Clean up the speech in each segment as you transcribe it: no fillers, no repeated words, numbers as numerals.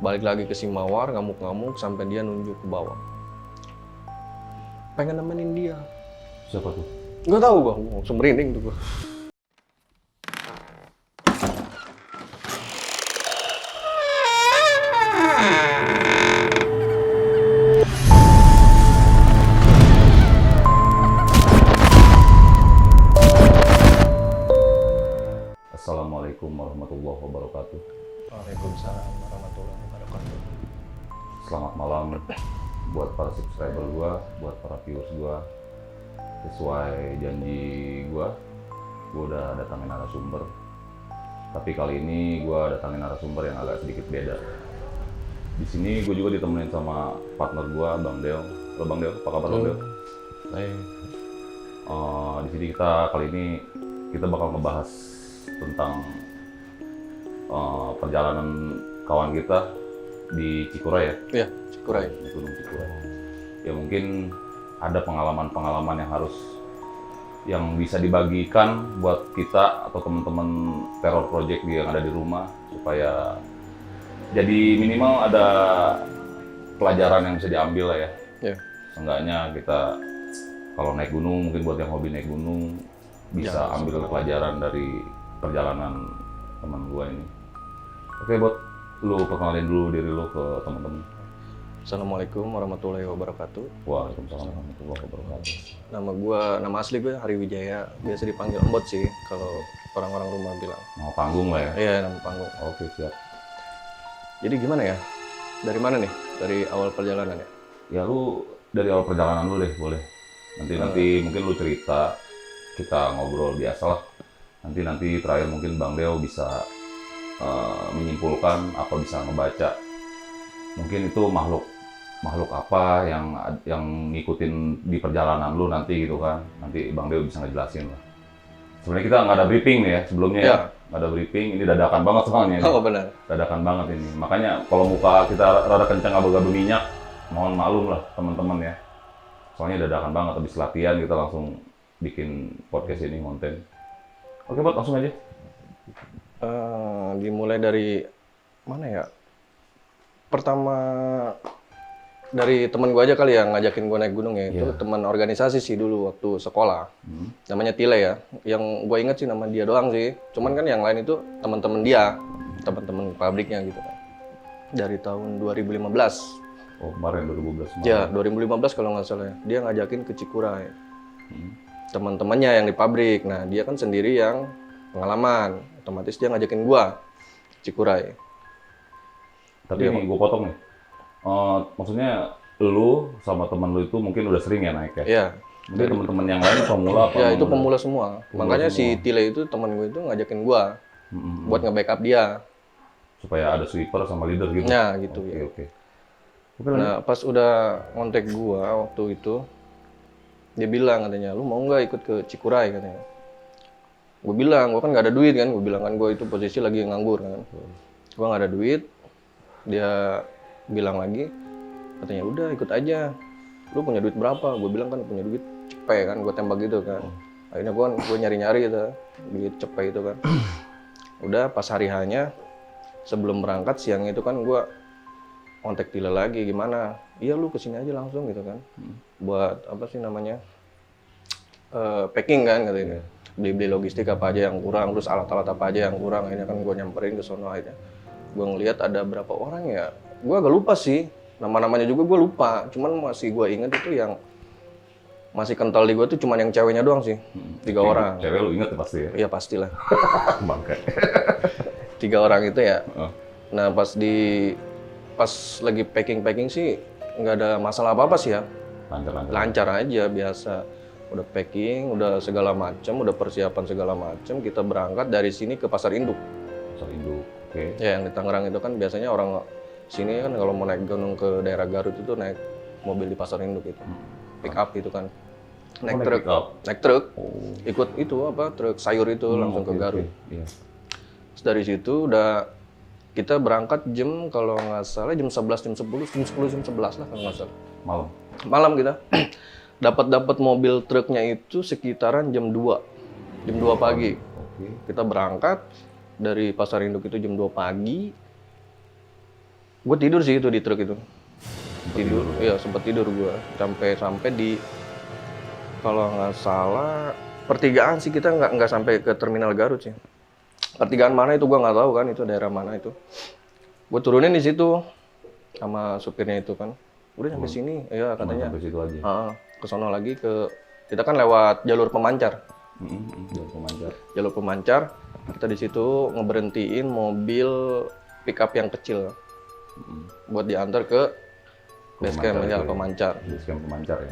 balik lagi ke si Mawar, ngamuk-ngamuk sampai dia nunjuk ke bawah. Pengen nemenin dia. Siapa tuh? Gak tahu gua, langsung merinding tuh gua. Assalamualaikum warahmatullahi wabarakatuh. Waalaikumsalam warahmatullahi wabarakatuh. Selamat malam buat para subscriber gua, buat para viewers gua. Sesuai janji gua udah datangin narasumber. Tapi kali ini gua datangin narasumber yang agak sedikit beda. Di sini gue juga ditemenin sama partner gua, Bang Del. Halo Bang Del, apa kabar Bang Del? Baik. Di sini kali ini kita bakal ngebahas tentang perjalanan kawan kita di Cikura ya? Iya, Cikuray. Di Gunung Cikura. Ya mungkin ada pengalaman-pengalaman yang bisa dibagikan buat kita atau teman-teman teror project yang ada di rumah supaya jadi minimal ada pelajaran yang bisa diambil lah ya. Iya. Seenggaknya kita kalau naik gunung, mungkin buat yang hobi naik gunung bisa ambil pelajaran dari perjalanan teman gua ini. Oke, Bot, lu perkenalin dulu diri lu ke teman-teman. Assalamualaikum warahmatullahi wabarakatuh. Waalaikumsalam warahmatullahi wabarakatuh. Nama asli gue Hari Wijaya, biasa dipanggil Embot sih kalau orang-orang rumah bilang. Nama panggung lah ya? Iya, nama panggung. Oke, siap. Jadi gimana ya? Dari mana nih? Dari awal perjalanan ya? Ya lu dari awal perjalanan lu deh, boleh. Nanti mungkin lu cerita, kita ngobrol biasa lah. Nanti terakhir mungkin Bang Deo bisa menyimpulkan apa bisa ngebaca. Mungkin itu makhluk apa yang ngikutin di perjalanan lu nanti gitu kan. Nanti Bang Deo bisa ngejelasin lah. Sebenarnya kita nggak ada briefing nih ya sebelumnya ya. Nggak ada briefing, ini dadakan banget soalnya. Oh benar. Dadakan banget ini. Makanya kalau muka kita rada kencang gabu-gabu minyak, mohon maklum lah teman-teman ya. Soalnya dadakan banget, habis latihan kita langsung bikin podcast ini konten. Oke Bot, langsung aja. Dimulai dari mana ya? Pertama dari teman gue aja kali yang ngajakin gue naik gunung ya. Itu teman organisasi sih dulu waktu sekolah. Namanya Tile ya. Yang gue inget sih nama dia doang sih. Cuman kan yang lain itu teman-teman dia, teman-teman pabriknya gitu kan. Dari tahun 2015. Oh, kemarin 2012. Ya, 2015 kalau nggak salah ya. Dia ngajakin ke Cikuray. Teman-temannya yang di pabrik. Nah, dia kan sendiri yang pengalaman. Otomatis dia ngajakin gua Cikuray. Tapi ini gue potong nih. Maksudnya lu sama teman lu itu mungkin udah sering ya naik ya? Iya. Mungkin teman-teman yang lain pemula apa? Ya, itu pemula semua. Makanya si Tile itu teman gue itu ngajakin gua buat nge-backup dia. Supaya ada sweeper sama leader gitu? Nah, gitu ya. Oke. Nah, pas udah ngontek gua waktu itu, dia bilang katanya, lu mau nggak ikut ke Cikuray katanya. Gue bilang, gue kan nggak ada duit kan, gue bilang kan gue itu posisi lagi nganggur kan. Gue nggak ada duit, dia bilang lagi, katanya udah ikut aja. Lu punya duit berapa? Gue bilang kan punya duit cepet kan, gue tembak gitu kan. Akhirnya gue nyari-nyari gitu, duit cepet itu kan. Udah pas hari hanya, sebelum berangkat siang itu kan gue kontak Tila lagi, gimana? Iya lu kesini aja langsung gitu kan. Buat apa sih namanya? Packing kan katanya. Beli-beli logistik apa aja yang kurang, terus alat-alat apa aja yang kurang. Akhirnya kan gue nyamperin ke sono akhirnya. Gue ngeliat ada berapa orang ya. Gue agak lupa sih. Nama-namanya juga gue lupa. Cuman masih gue inget itu yang masih kental di gue tuh cuman yang ceweknya doang sih. 3 orang. Cewek lu inget pasti ya? Iya pastilah. Bangke. 3 orang itu ya. Nah pas lagi packing sih nggak ada masalah apa-apa sih ya. Lancar aja biasa. Udah packing, udah segala macam, udah persiapan segala macam. Kita berangkat dari sini ke Pasar Induk. Pasar Induk, oke. Ya, yang di Tangerang itu kan biasanya orang sini kan kalau mau naik gunung ke daerah Garut itu naik mobil di Pasar Induk itu. Pick up itu kan. Naik truk. Ikut itu apa? Truk sayur itu langsung ke Garut. Iya. Terus dari situ udah kita berangkat jam kalau nggak salah jam 11, jam 11 lah kalau nggak salah. Malam kita. Dapat mobil truknya itu sekitaran jam 2 pagi. Kita berangkat dari Pasar Induk itu jam 2 pagi. Gue tidur sih itu di truk itu. Tidur, iya sempat tidur gue. Sampai di, kalau nggak salah, pertigaan sih, kita nggak sampai ke terminal Garut sih. Pertigaan mana itu gue nggak tahu kan, itu daerah mana itu. Gue turunin di situ sama supirnya itu kan. Udah sampai sini, ya Cuma katanya. sampai situ aja. Ke sono lagi kita kan lewat jalur pemancar. Jalur pemancar. Jalur pemancar, kita di situ ngeberhentiin mobil pickup yang kecil buat diantar ke base camp ya, pemancar. Base camp pemancar ya.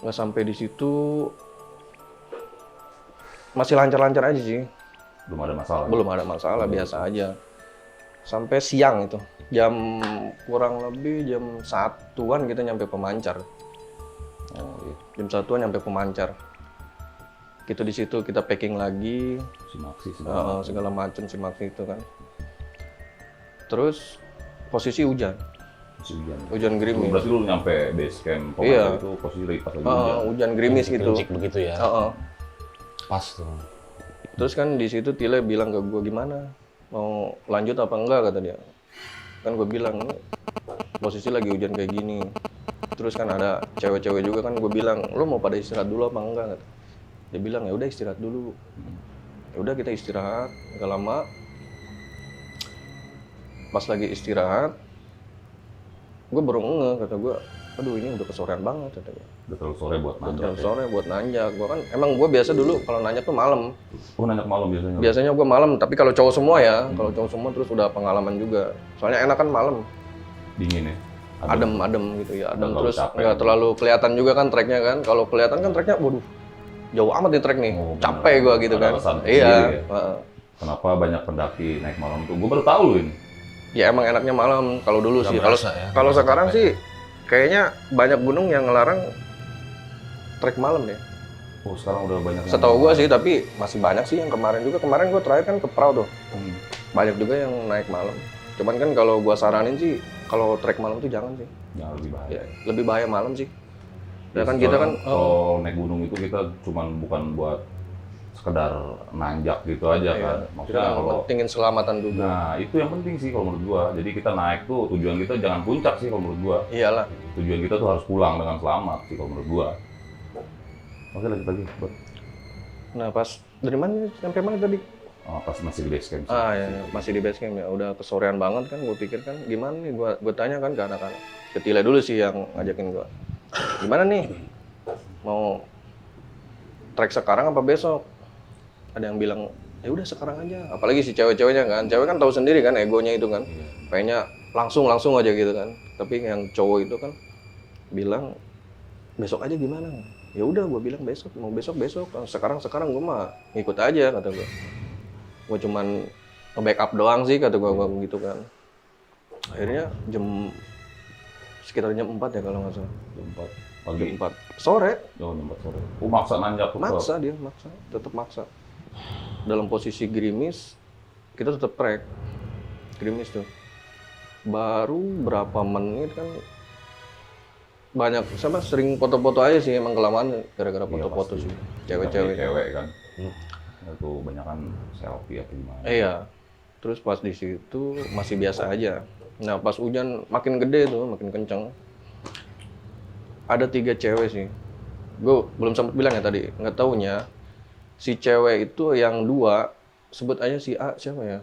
Nggak sampai di situ, masih lancar-lancar aja sih. Belum ada masalah. Belum ada masalah, biasa aja. Sampai siang itu, kurang lebih jam 1-an kita nyampe pemancar. Oh iya. Jam 1-an nyampe pemancar. Gitu di situ kita packing lagi, Simaksi segala macam simaksi itu kan. Terus posisi hujan. masih hujan. Hujan gerimis. Berarti lu nyampe base camp pemancar Iya. itu posisi lagi pas lagi hujan. Hujan gerimis gitu. Prinsip begitu ya. Pas tuh. Terus kan di situ Tile bilang ke gue, gimana? Mau lanjut apa enggak, kata dia. Kan gue bilang, ini posisi lagi hujan kayak gini. Terus kan ada cewek-cewek juga kan, gue bilang, lu mau pada istirahat dulu apa enggak? Kata. Dia bilang, ya udah istirahat dulu. Ya udah kita istirahat, gak lama. Pas lagi istirahat, gue baru ngeh, kata gue, aduh ini udah kesorean banget, kata gue. Udah terlalu sore buat Udah nanjak. terlalu sore buat nanjak. Gue kan, emang gue biasa dulu kalau nanjak tuh malam. Oh nanjak malam biasanya. Biasanya gue malam, tapi kalau cowok semua ya, kalau cowok semua terus udah pengalaman juga. Soalnya enak kan malam, Dingin ya. adem gitu ya, adem Nggak terus capek. nggak terlalu kelihatan juga kan treknya kan. Kalau kelihatan kan treknya, waduh, jauh amat nih trek nih, Oh, bener. capek gue gitu Ada kan. alasan Iya, sendiri ya? Kenapa banyak pendaki naik malam tuh? Gue baru tahu loh ini. ya emang enaknya malam kalau dulu Nggak sih. Kalau berasa ya, kalau nggak sekarang capek. sih, kayaknya banyak gunung yang ngelarang trek malam deh. Oh sekarang udah banyak. Setahu gue sih, tapi masih banyak sih yang kemarin juga. Kemarin gue terakhir kan ke Prau tuh. Banyak juga yang naik malam. Cuman kan kalau gua saranin sih, kalau trek malam tuh jangan sih. Yang lebih bahaya. Ya, lebih bahaya malam sih. Ya kan kita kan kalau naik gunung itu kita cuman bukan buat sekedar nanjak gitu aja kan. kita Maksudnya kalau pentingin selamatan juga. nah itu yang penting sih kalau menurut gua. Jadi kita naik tuh tujuan kita jangan puncak sih kalau menurut gua. Iyalah. Tujuan kita tuh harus pulang dengan selamat sih kalau menurut gua. Oke lanjut lagi. Bud. Nah pas dari mana sampai mana tadi? Oh, pas masih di base camp. sih. Ya, masih di base camp ya. Udah kesorean banget kan. Gue pikir kan gimana nih. Gue tanya kan ke anak-anak. Ke Tile dulu sih yang ngajakin gue. Gimana nih? Mau trek sekarang apa besok? Ada yang bilang ya udah sekarang aja. Apalagi si cewek-ceweknya kan. Cewek kan tahu sendiri kan egonya itu kan. Kayaknya langsung aja gitu kan. Tapi yang cowok itu kan bilang besok aja gimana? Ya udah gue bilang besok, mau besok. Sekarang gue mah ngikut aja kata gue. Gue cuman nge-backup doang sih kata gue gitu kan. Akhirnya sekitar jam 4 ya kalau nggak salah. Jam 4 Jam pagi. 4 sore. Oh, jam 4 sore. Maksa nanjak tuh. Maksa dia, tetap maksa. Dalam posisi gerimis, kita tetap trek. Gerimis tuh. Baru berapa menit kan banyak sering foto-foto aja sih, emang kelamaan gara-gara foto-foto pasti. sih. Cewek-cewek. Cewek kan. Itu banyak kan selfie atau gimana. Iya. Terus pas di situ masih biasa aja. Nah pas hujan makin gede tuh, makin kenceng. Ada 3 cewek sih. Gue belum sempat bilang ya tadi. Nggak taunya si cewek itu yang 2 sebut aja si A siapa ya?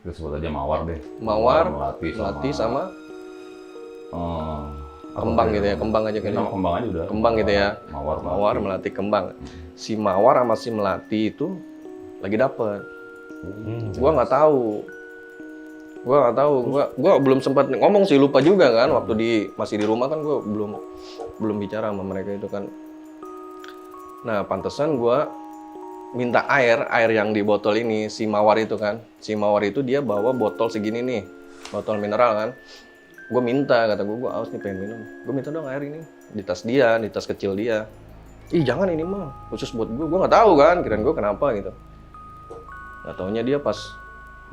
Kita sebut aja Mawar deh. Mawar, Melati sama apa Kembang tuh gitu ya. Kembang aja kayaknya. Nama Kembang aja udah. Kembang gitu ya. Mawar Melati, Kembang. Si Mawar sama si Melati itu lagi dapet. Gua nggak tahu. Gua belum sempat ngomong sih, lupa juga kan waktu masih di rumah kan gua belum bicara sama mereka itu kan. Nah, pantesan gua minta air yang di botol ini si Mawar itu kan. Si Mawar itu dia bawa botol segini nih. Botol mineral kan. Gue minta, kata gue haus nih pengen minum. Gue minta dong air ini di tas dia, di tas kecil dia. Ih jangan ini mah, khusus buat gue nggak tahu kan, kirain gue kenapa gitu. Nggak taunya dia pas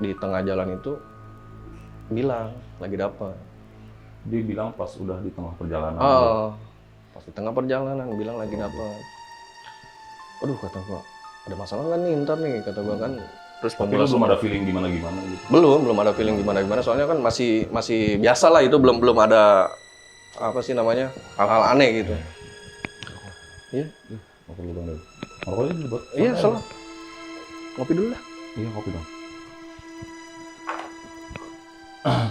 di tengah jalan itu bilang lagi dapat. Dia bilang pas udah di tengah perjalanan. Pas di tengah perjalanan bilang lagi dapat. Aduh kata gue, ada masalah nggak nih ntar nih, kata gue kan. Terus Tapi lu belum ada feeling gimana-gimana gitu. belum ada feeling gimana-gimana, soalnya kan masih biasa lah itu, belum ada apa sih namanya, hal-hal aneh gitu. Iya, Ngopi dulu Bang Del. Rokoknya dulu buat. iya salah. Ngopi dulu lah. Iya, ngopi dong.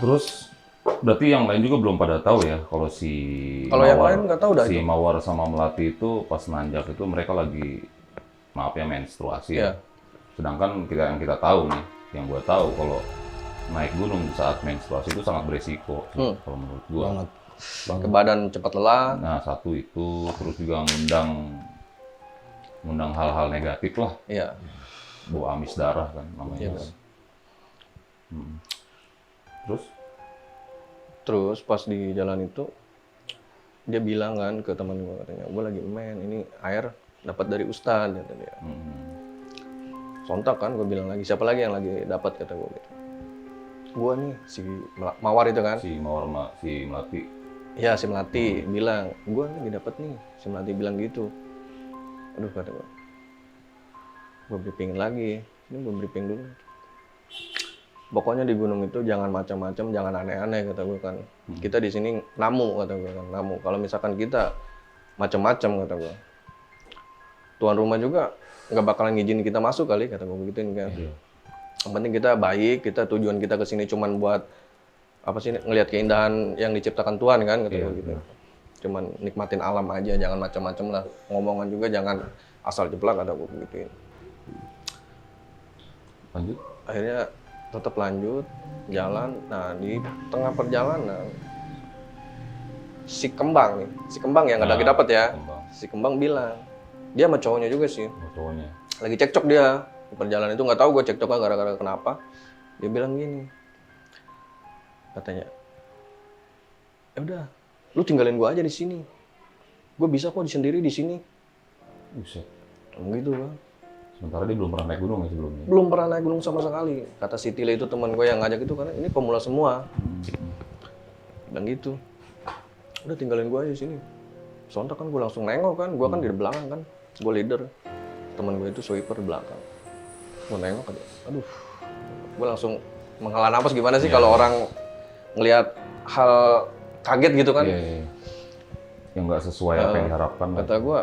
Terus berarti yang lain juga belum pada tahu ya kalau Kalau yang lain nggak tahu dah si itu. Mawar sama Melati itu pas nanjak itu mereka lagi maaf ya menstruasi Iya. ya. Sedangkan yang kita tahu nih, yang gua tahu kalau naik gunung saat menstruasi itu sangat beresiko kalau menurut gua. Banget. Ke badan cepat lelah. Nah, satu itu terus juga ngundang hal-hal negatif lah, Iya. bau amis darah kan namanya. Iya, kan. Terus Terus pas di jalan itu dia bilang kan ke teman gue, katanya, gue lagi main, ini air dapat dari Ustadz, kata dia. Sontak kan, gue bilang lagi, siapa lagi yang lagi dapat, kata gue gitu. Gue nih, si Mawar itu kan. si Mawar si Melati. Iya, si Melati bilang, gue lagi dapat nih. Si Melati bilang gitu. Aduh, kata gue. Gue briefing lagi. Ini gue briefing dulu. Pokoknya di gunung itu jangan macam-macam, jangan aneh-aneh, kata gue kan. Kita di sini namu, kata gue kan. Namu. Kalau misalkan kita macam-macam, kata gue. Tuan rumah juga nggak bakalan ngizinin kita masuk kali, kata gue begituin kan. Yang penting kita baik, kita tujuan kita ke sini cuman buat apa sih, ngelihat keindahan yang diciptakan Tuhan kan, kata gue gitu. Cuman nikmatin alam aja, jangan macam-macam lah. Ngomongan juga jangan asal jeplak, kata gue begituin. Lanjut. Akhirnya tetap lanjut jalan. Nah, di tengah perjalanan si Kembang yang nggak lagi dapat ya. Kembang. Si Kembang bilang, dia sama cowoknya juga sih, Cowoknya. lagi cekcok dia di perjalanan itu, nggak tahu gue cekcoknya gara-gara kenapa. Dia bilang gini, katanya, ya udah, lu tinggalin gue aja di sini, gue bisa kok sendiri di sini. Buset. Gitu kan. Sementara dia belum pernah naik gunung ya sebelumnya. Belum pernah naik gunung sama sekali. Kata si Tile itu teman gue yang ngajak itu, karena ini pemula semua. Dan gitu. Udah tinggalin gue aja di sini. Sontak kan gue langsung nengok kan, gue kan di belakang kan, gue leader. Teman gue itu sweeper di belakang. Gue nengok aja, aduh. Gue langsung menghela napas, gimana sih kalau orang ngelihat hal kaget gitu kan. Iya. Yang nggak sesuai apa yang diharapkan. Kata gue,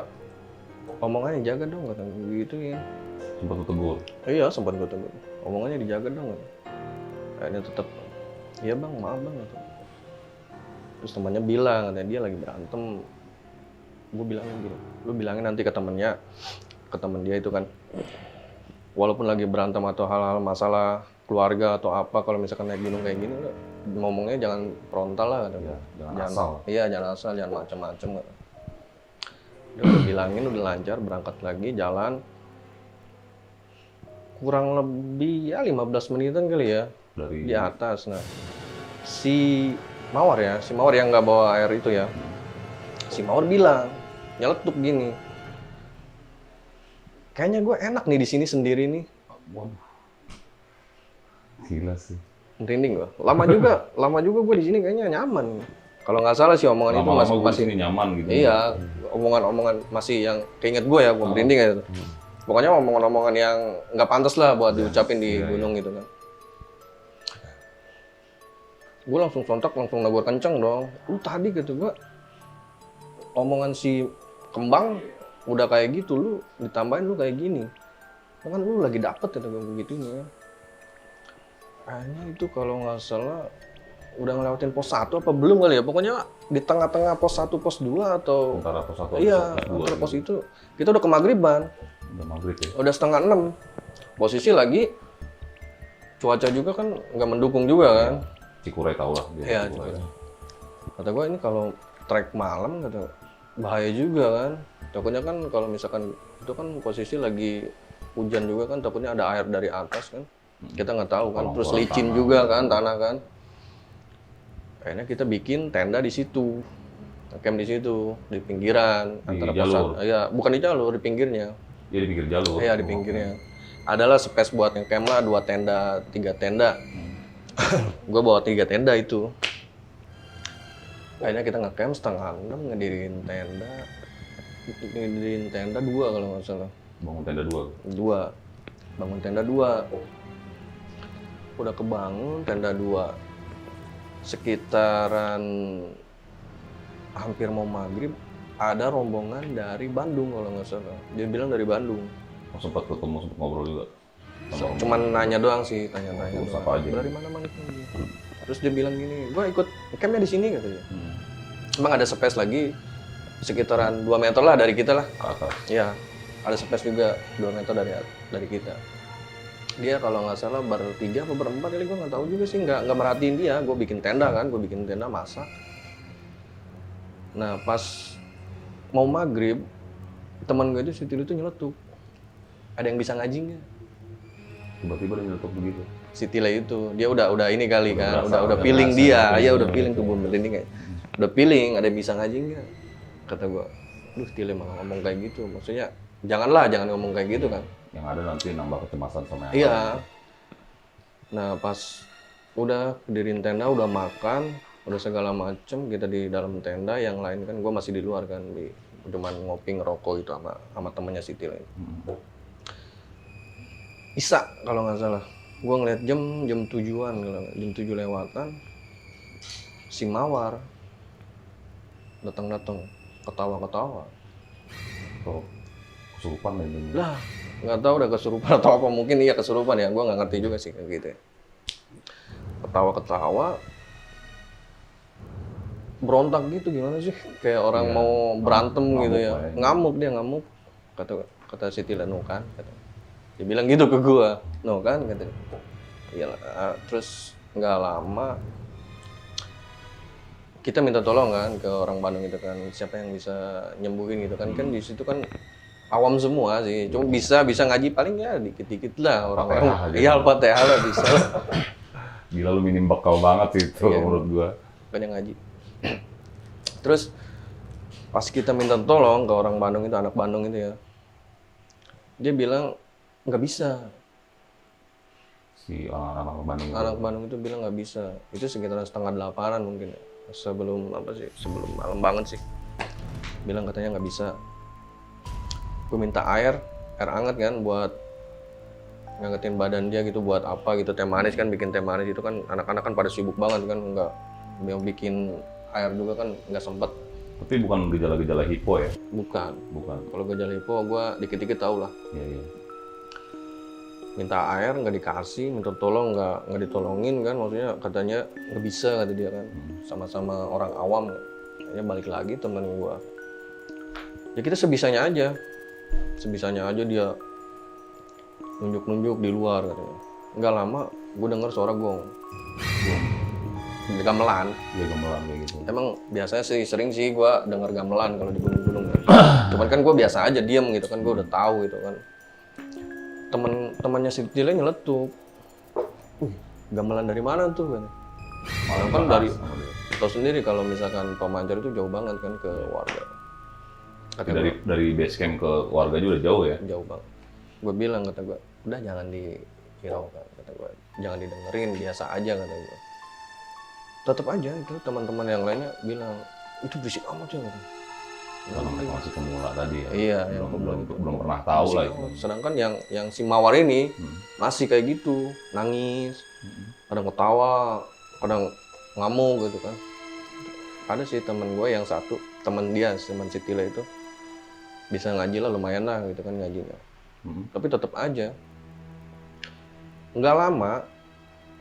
omongannya jaga dong, kata gue gitu ya. Sempat lu tegur. Iya, sempat gue tegur. Omongannya dijaga dong. Kata. Akhirnya tetap, iya bang, maaf bang. Kata. Terus temannya bilang, katanya dia lagi berantem. Gue bilangin gini, lu bilangin nanti ke temennya, ke temen dia itu kan. Walaupun lagi berantem atau hal-hal masalah keluarga atau apa, kalau misalkan naik gunung kayak gini, ngomongnya jangan frontal lah. Kata. Ya, jangan asal. Iya, jangan asal, jangan macam-macam. Udah bilangin, udah lancar, berangkat lagi, jalan. Kurang lebih ya 15 menitan kali ya Dari di atas. Nah, si Mawar yang nggak bawa air itu ya, si Mawar bilang, nyeletuk gini, kayaknya gue enak nih di sini sendiri nih. Waduh. Gila sih. Merinding gue. Lama juga gue di sini kayaknya nyaman. Kalau nggak salah sih omongan itu Lama-lama gue masih sini nyaman gitu. iya, omongan-omongan masih yang keinget gue ya, gue merinding aja tuh. Pokoknya omongan-omongan yang nggak pantas lah buat diucapin di gunung gitu kan. Gue langsung sontak, langsung negur kenceng dong. Lu tadi gitu gue, omongan si Kembang udah kayak gitu, lu ditambahin lu kayak gini. Kan lu lagi dapet kata gue begitu ya. Kayaknya itu kalau nggak salah udah ngelewatin pos 1 apa belum kali ya. Pokoknya di tengah-tengah pos 1, pos 2 atau Antara pos 1 iya, pos 2. antara pos itu. Kita udah ke maghriban. Udah maghrib ya. Udah setengah 6. Posisi lagi cuaca juga kan nggak mendukung juga kan. Cikuray tau lah. Iya, Cikuray. Kata gue ini kalau trek malam kata bahaya juga kan. Takutnya kan kalau misalkan itu kan posisi lagi hujan juga kan, takutnya ada air dari atas kan. Kita nggak tahu kan. Terus licin juga kan tanah kan. Akhirnya kita bikin tenda di situ. Camp di situ, di pinggiran antara jalur. Iya, bukan di jalur, di pinggirnya. Iya di pinggir jalur. Iya, di pinggirnya. Adalah space buat ngecamp lah, 2 tenda, 3 tenda. Gue bawa 3 tenda itu. Akhirnya kita ngecamp setengah 6, ngedirin tenda 2 kalau nggak salah. Bangun tenda 2. 2. Bangun tenda 2. udah kebangun tenda 2. Sekitaran hampir mau maghrib ada rombongan dari Bandung kalau nggak salah. Dia bilang dari Bandung. Oh, sempat ketemu, sempat ngobrol juga. Sama Cuman nanya doang sih, tanya-tanya Terus doang. apa aja? Dari mana gitu. Terus dia bilang gini, gua ikut campnya di sini katanya. Emang ada space lagi sekitaran 2 meter lah dari kita lah. ke atas. Ya, ada space juga 2 meter dari kita. Dia kalau nggak salah bertiga apa berempat kali, gue nggak tahu juga sih, nggak merhatiin dia. Gue bikin tenda kan, gue bikin tenda masak. Nah pas mau maghrib, teman gue itu si Tile itu nyeletuk. Ada yang bisa ngaji nggak? Tiba-tiba dia nyeletuk begitu. Si Tile itu, dia udah ini kali kan, berasa, udah udah feeling berasa, dia, ya udah feeling tuh gue merinding kayak, udah feeling ada yang bisa ngaji nggak? Kata gue, duh Tile malah ngomong kayak gitu, maksudnya jangan ngomong kayak gitu kan. Yang ada nanti nambah kecemasan sama yang Iya. lain. Nah pas udah diriin tenda, udah makan, udah segala macem, kita di dalam tenda, yang lain kan gue masih di luar kan, cuman ngopi ngerokok itu sama temennya si Tile. Isa kalau nggak salah, gue ngeliat jam 7-an, jam 7 lewatan, si Mawar datang ketawa. Tuh, kesurupan dan ini. Lah nggak tahu udah kesurupan atau apa, mungkin iya kesurupan ya, gue nggak ngerti juga sih kayak gitu ya. Ketawa berontak gitu, gimana sih, kayak orang Iya, mau berantem ngamuk gitu ya. lah ya. Ngamuk kata si Tila, no kan kata. Dia bilang gitu ke gue, no kan kata. Iyalah. Terus nggak lama kita minta tolong kan ke orang Bandung itu kan, siapa yang bisa nyembuhin gitu kan. Kan di situ kan awam semua sih, cuma bisa ngaji paling ya dikit-dikit lah orang-orang. Al-Fatihah aja. Iya Al-Fatihah lah bisa lah. Gila, lu minim bekal banget sih itu Iya. menurut gua. Banyak ngaji. Terus pas kita minta tolong ke orang Bandung itu, anak Bandung itu ya, dia bilang nggak bisa. Si orang-orang Bandung itu. Anak Bandung itu bilang nggak bisa. Itu sekitar 7:30 mungkin ya. Sebelum malam banget sih. Bilang katanya nggak bisa. Gue minta air hangat kan buat ngangetin badan dia gitu, buat apa gitu, teh manis kan, bikin teh manis itu kan, anak-anak kan pada sibuk banget kan, nggak yang bikin air juga kan nggak sempet. Tapi bukan gejala-gejala hipo ya? Bukan. Bukan. Kalau gejala hipo gue dikit-dikit tau lah. Iya. Minta air nggak dikasih, minta tolong nggak ditolongin kan, maksudnya katanya nggak bisa kata dia kan, sama-sama orang awam. Akhirnya balik lagi temen gua, ya kita sebisanya aja dia nunjuk di luar katanya. Nggak lama gue denger suara gong gamelan. Iya, gamelan kayak gitu. Emang biasanya sih sering sih gua denger gamelan kalau di gunung-gunung kan. Cuman kan gua biasa aja diem gitu kan, gua udah tahu gitu kan. Temannya si Tile nyeletuk, gamelan dari mana tuh kan? Malah kan dari, tau sendiri kalau misalkan Pemancar itu jauh banget kan ke warga. Tapi dari base camp ke warga juga udah jauh ya? Jauh banget. Gue bilang, kata gue, udah jangan dihiraukan, kata gue, jangan didengerin, biasa aja kata gue. Tetap aja itu teman-teman yang lainnya bilang itu berisik amat ya kata. Karena mereka masih pemula tadi ya? Iya, belum pernah tahu lah itu. Sedangkan yang si Mawar ini masih kayak gitu, nangis, kadang ketawa, kadang ngamuk gitu kan. Ada sih temen gue yang satu, temen si Tile itu bisa ngaji lah, lumayan lah gitu kan ngajinya. Tapi tetap aja nggak lama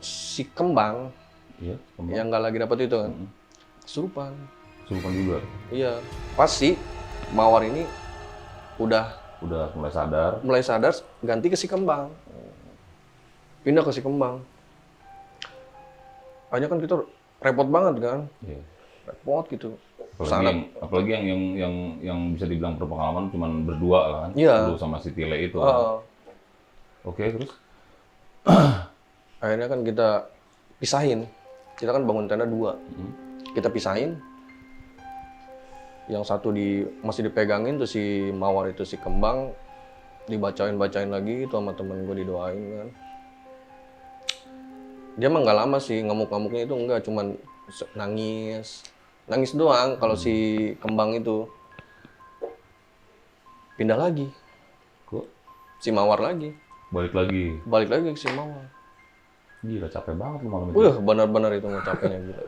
si Kembang, Iya, yang nggak lagi dapat itu kan, kesurupan. Kesurupan juga? Iya, pas si Mawar ini udah mulai sadar, ganti ke si Kembang, pindah ke si Kembang. Akhirnya kan kita repot banget kan, iya. repot gitu. Apalagi yang bisa dibilang berpengalaman cuma berdua lah kan, Iya. lu sama si Tile itu kan. Oke, terus? Akhirnya kan kita pisahin, kita kan bangun tenda 2, kita pisahin. Yang satu masih dipegangin tuh si Mawar itu, si Kembang dibacain lagi itu sama temen gue, didoain kan. Dia mah nggak lama sih ngamuk-ngamuknya itu, enggak, cuman nangis doang. Kalau si Kembang itu pindah lagi, Kok? si Mawar lagi Balik lagi ke si Mawar. Gila capek banget lu malam itu. Wah, benar-benar itu mau capeknya gila.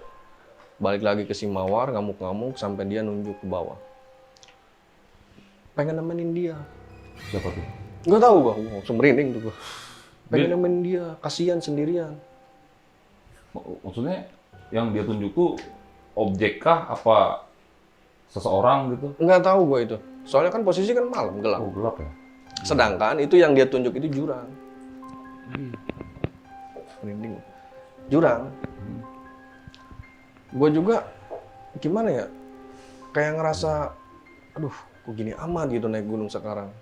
Balik lagi ke si Mawar, ngamuk-ngamuk sampai dia nunjuk ke bawah. Pengen nemenin dia. Siapa tuh? Nggak tahu gua, langsung merinding tuh gua. Pengen nemenin dia, kasihan sendirian. Maksudnya yang dia tunjuk tuh objek kah apa seseorang gitu? Nggak tahu gua itu. Soalnya kan posisi kan malam, gelap. Oh gelap ya? Sedangkan itu yang dia tunjuk itu jurang. Merinding. Jurang. Gue juga gimana ya? Kayak ngerasa, aduh, kok gini amat gitu naik gunung sekarang.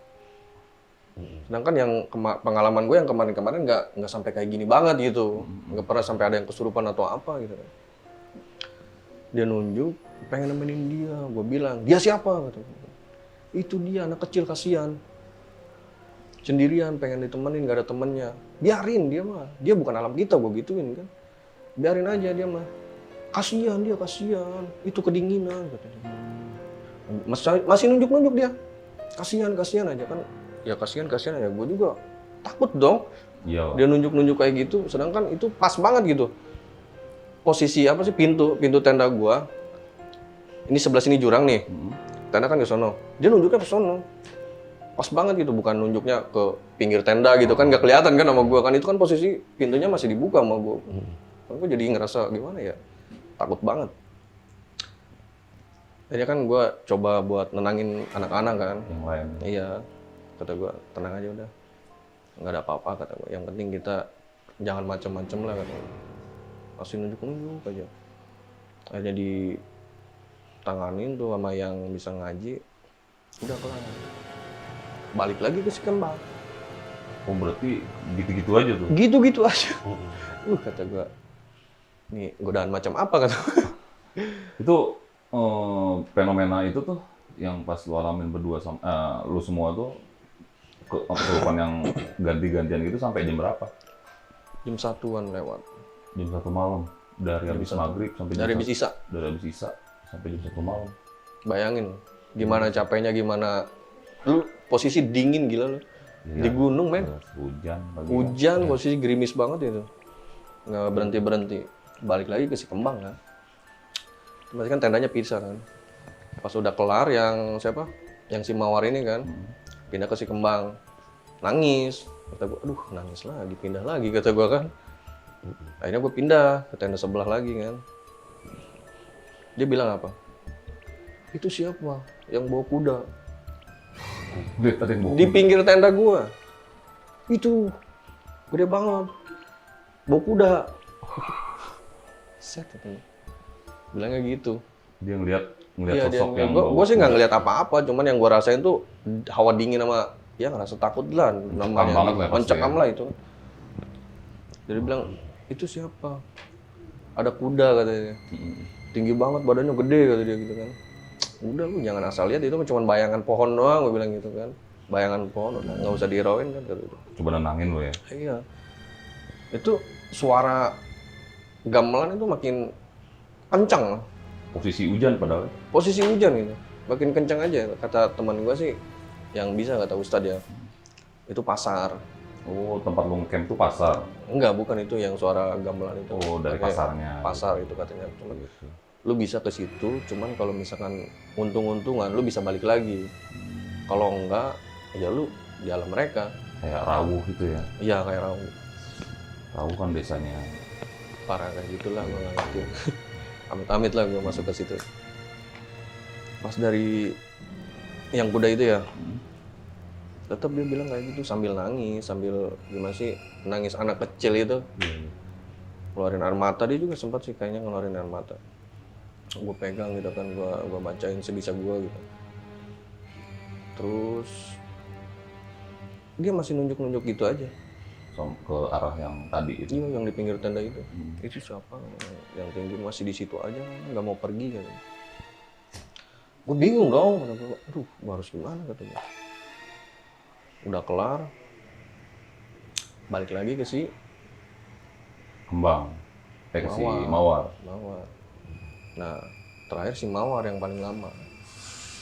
Sedangkan yang pengalaman gue yang kemarin-kemarin nggak sampai kayak gini banget gitu. Nggak pernah sampai ada yang kesurupan atau apa gitu. Dia nunjuk, pengen nemenin dia. Gue bilang, dia siapa? Gitu. Itu dia, anak kecil kasihan. Sendirian, pengen ditemenin, nggak ada temennya. Biarin dia mah. Dia bukan alam kita, gue gituin kan. Biarin aja dia mah. Kasihan dia, kasihan. Itu kedinginan. Katanya. Masih nunjuk-nunjuk dia. Kasihan aja kan. Ya kasihan aja. Gue juga takut dong. Iya. Dia nunjuk-nunjuk kayak gitu. Sedangkan itu pas banget gitu. Posisi apa sih pintu tenda gue. Ini sebelah sini jurang nih. Tenda kan ke sono. Dia nunjuknya ke sono. Pas banget gitu, bukan nunjuknya ke pinggir tenda gitu kan, nggak kelihatan kan sama gue kan, itu kan posisi pintunya masih dibuka sama gue. Gue jadi ngerasa gimana ya, takut banget. Akhirnya kan gue coba buat nenangin anak-anak kan. Yang lain. Iya, kata gue tenang aja udah, nggak ada apa-apa kata gue. Yang penting kita jangan macem-macem lah kata gue. Masih nunjuk-nunjuk aja. Akhirnya ditanganin tuh sama yang bisa ngaji, udah kelar. Balik lagi ke si Kembang. Oh berarti gitu-gitu aja tuh? Gitu-gitu aja. Kata gue, nih godaan macam apa kata gue. Itu fenomena itu tuh yang pas lu alamin berdua sama lu semua tuh kesurupan yang ganti-gantian gitu sampai jam berapa? Jam 1-an lewat. Jam 1 malam. Dari habis maghrib sampai Dari habis Isya. Dari habis Isya sampai jam 1 malam. Bayangin gimana capeknya, gimana lu posisi dingin gila lu. Iya. Di gunung men. Hujan lagi. Hujan, posisi gerimis banget itu. Nggak berhenti-berhenti. Balik lagi ke si Kembang kan. Berarti kan tendanya pisah kan. Pas udah kelar yang siapa? Yang si Mawar ini kan. Pindah ke si Kembang. Nangis. Kata gue, aduh nangis lagi, pindah lagi kata gue kan. Akhirnya gue pindah ke tenda sebelah lagi kan. Dia bilang apa? Itu siapa? Yang bawa kuda. Lihat ada yang bawa Di pinggir tenda gua. Itu gede banget. Bawa kuda. Set katanya. Bilangnya gitu. Dia ngeliat Iya, sosok yang gua sih nggak ngeliat apa-apa, cuman yang gua rasain tuh hawa dingin sama ya ngerasa takut lah namanya. banget lah pasti Mencekam ya. lah itu. Jadi bilang, "Itu siapa?" Ada kuda katanya. Tinggi banget, badannya gede kata dia gitu kan. Udah lu jangan asal lihat, itu cuma bayangan pohon doang, gue bilang gitu kan. Bayangan pohon udah nggak usah dihirauin kan gitu. Coba nenangin lu ya. Iya. Itu suara gamelan itu makin kencang. Posisi hujan padahal. Posisi hujan gitu. Makin kencang aja. Kata teman gue sih yang bisa kata Ustadz ya. Itu pasar. Oh, tempat lu camp tuh pasar. Enggak, bukan itu yang suara gamelan itu. Oh, dari Kayak pasarnya. Pasar itu katanya. Cuman Gitu. lu bisa ke situ, cuman kalau misalkan untung-untungan lu bisa balik lagi. Kalau enggak, ya lu di alam mereka. Kayak rawuh gitu ya. Iya kayak rawu. Rawuh kan desanya. Parah kayak gitulah gue nggak ngerti. Amit-amit lah gue masuk ke situ. Pas dari yang kuda itu ya, tetap dia bilang kayak gitu sambil nangis, sambil gimana sih nangis anak kecil itu. Keluarin air mata, dia juga sempat sih kayaknya ngeluarin air mata. Gue pegang gitu kan, gue bacain sebisa gue gitu. Terus dia masih nunjuk-nunjuk gitu aja. Ke arah yang tadi itu. Iya, yang di pinggir tenda itu. Itu siapa? Yang tinggi masih di situ aja, nggak mau pergi kan. Gue bingung dong, kata gue, aduh, gue harus gimana kata gue. Udah kelar, balik lagi ke si Kembang. Ke si Mawar. Mawar. Nah, terakhir si Mawar yang paling lama.